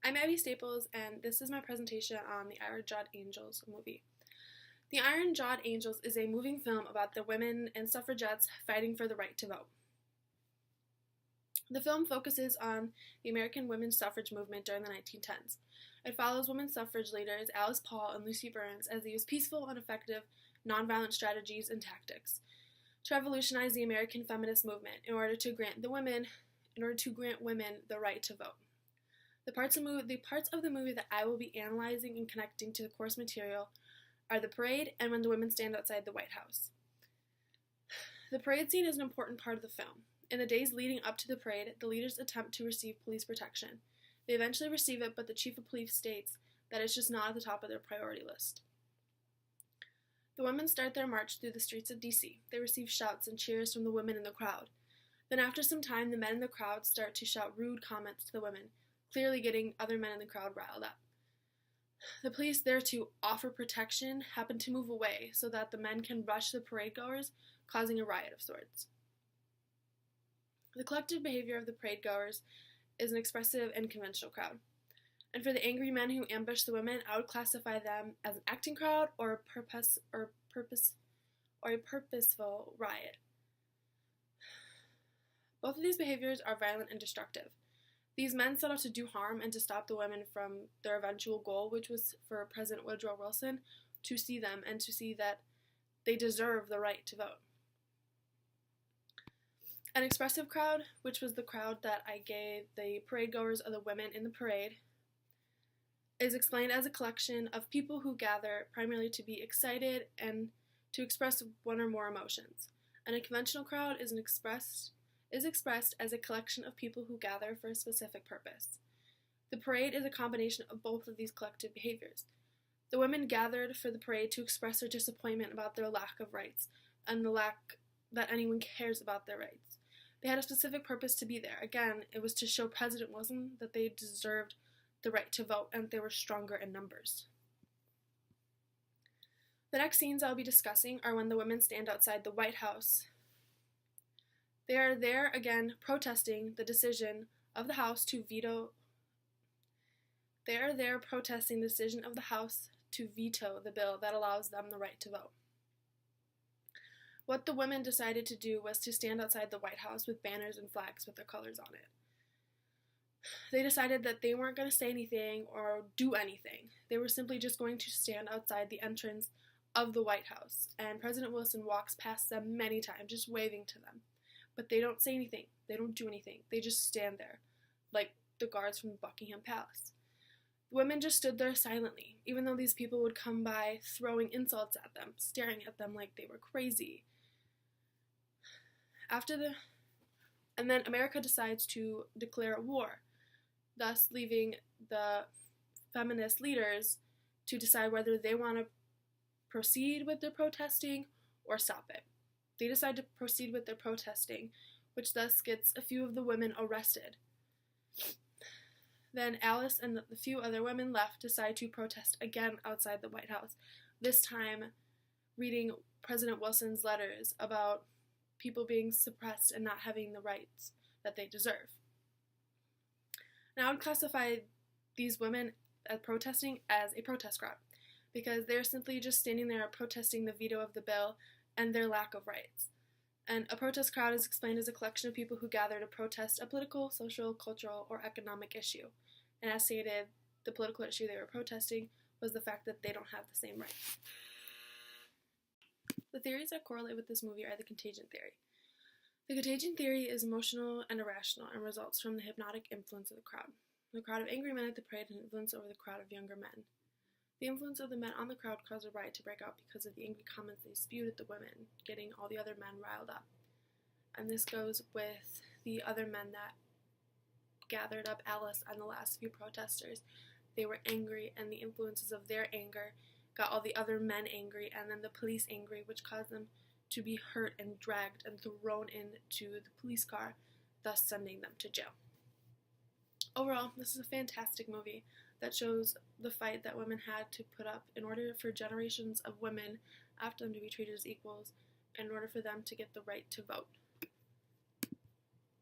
I'm Abby Staples, and this is my presentation on the Iron-Jawed Angels movie. The Iron-Jawed Angels is a moving film about the women and suffragettes fighting for the right to vote. The film focuses on the American women's suffrage movement during the 1910s. It follows women's suffrage leaders Alice Paul and Lucy Burns as they use peaceful and effective nonviolent strategies and tactics to revolutionize the American feminist movement in order to grant women the right to vote. The parts of the movie that I will be analyzing and connecting to the course material are the parade and when the women stand outside the White House. The parade scene is an important part of the film. In the days leading up to the parade, the leaders attempt to receive police protection. They eventually receive it, but the chief of police states that it's just not at the top of their priority list. The women start their march through the streets of D.C. They receive shouts and cheers from the women in the crowd. Then after some time, the men in the crowd start to shout rude comments to the women, clearly getting other men in the crowd riled up. The police there to offer protection happen to move away so that the men can rush the parade goers, causing a riot of sorts. The collective behavior of the parade goers is an expressive and conventional crowd. And for the angry men who ambush the women, I would classify them as an acting crowd or a purposeful riot. Both of these behaviors are violent and destructive. These men set out to do harm and to stop the women from their eventual goal, which was for President Woodrow Wilson to see them and to see that they deserve the right to vote. An expressive crowd, which was the crowd that I gave the parade goers or the women in the parade, is explained as a collection of people who gather primarily to be excited and to express one or more emotions. And a conventional crowd is expressed as a collection of people who gather for a specific purpose. The parade is a combination of both of these collective behaviors. The women gathered for the parade to express their disappointment about their lack of rights and the lack that anyone cares about their rights. They had a specific purpose to be there. Again, it was to show President Wilson that they deserved the right to vote and they were stronger in numbers. The next scenes I'll be discussing are when the women stand outside the White House. They are there again protesting the decision of the House to veto the bill that allows them the right to vote. What the women decided to do was to stand outside the White House with banners and flags with their colors on it. They decided that they weren't going to say anything or do anything. They were simply just going to stand outside the entrance of the White House, and President Wilson walks past them many times, just waving to them. But they don't say anything. They don't do anything. They just stand there, like the guards from Buckingham Palace. The women just stood there silently, even though these people would come by throwing insults at them, staring at them like they were crazy. And then America decides to declare a war, thus leaving the feminist leaders to decide whether they want to proceed with their protesting or stop it. They decide to proceed with their protesting, which thus gets a few of the women arrested. Then Alice and the few other women left decide to protest again outside the White House, this time reading President Wilson's letters about people being suppressed and not having the rights that they deserve. Now I would classify these women protesting as a protest crowd because they're simply just standing there protesting the veto of the bill and their lack of rights. And a protest crowd is explained as a collection of people who gather to protest a political, social, cultural, or economic issue. And as stated, the political issue they were protesting was the fact that they don't have the same rights. The theories that correlate with this movie are the contagion theory. The contagion theory is emotional and irrational and results from the hypnotic influence of the crowd. The crowd of angry men at the parade had influence over the crowd of younger men. The influence of the men on the crowd caused a riot to break out because of the angry comments they spewed at the women, getting all the other men riled up. And this goes with the other men that gathered up Alice and the last few protesters. They were angry, and the influences of their anger got all the other men angry, and then the police angry, which caused them to be hurt and dragged and thrown into the police car, thus sending them to jail. Overall, this is a fantastic movie that shows the fight that women had to put up in order for generations of women after them to be treated as equals, in order for them to get the right to vote.